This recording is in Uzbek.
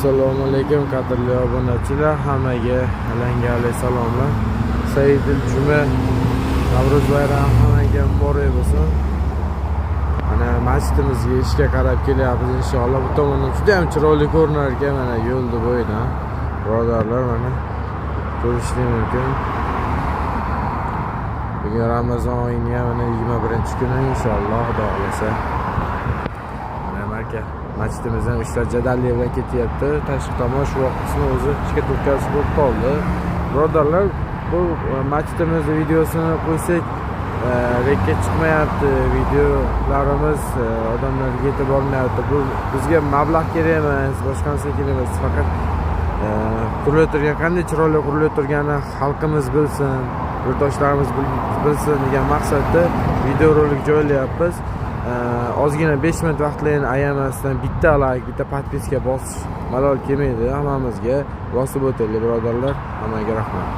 Assalomu alaykum qadrli obunachilar, hammaga alangali salomlar. Saidul juma Navruz bayrami hammaga muborak bo'lsin. Mana masjidimizga ishga qarab kelyapmiz inshaalloh. Bu tomondan juda ham chiroyli ko'rinar ekan, mana yo'lni bo'yidan. Birodarlar, mana ko'rishingiz mumkin. Bugun Ramazon oyining mana 21-kuni inshaalloh, xudo xolasa. Mana marka masjidimizdan ishlar jadalli bilan ketyapti. Tashqi tomon shu vaqtni o'zi ishga turtkazib bo'lib qoldi. Birodarlar, bu masjidimizning videosini qo'ysak rekka chiqmayapti, videolarimiz odamlarga yetib bormayapti. Bu bizga mablag' kerak emas, boshqa narsa kerak emas. Faqat qurilayotgan, qanday chiroyli qurilayotganini xalqimiz bilsin, yurtdoshlarimiz bilsin degan maqsadda video rolik joylayapmiz. Ozgina 5 minut vaqtlarni ayamasdan bitta like, bitta podpiska bosish malol kelmaydi. Hammamizga bosib o'taylik birodarlar. Hammaga rahmat.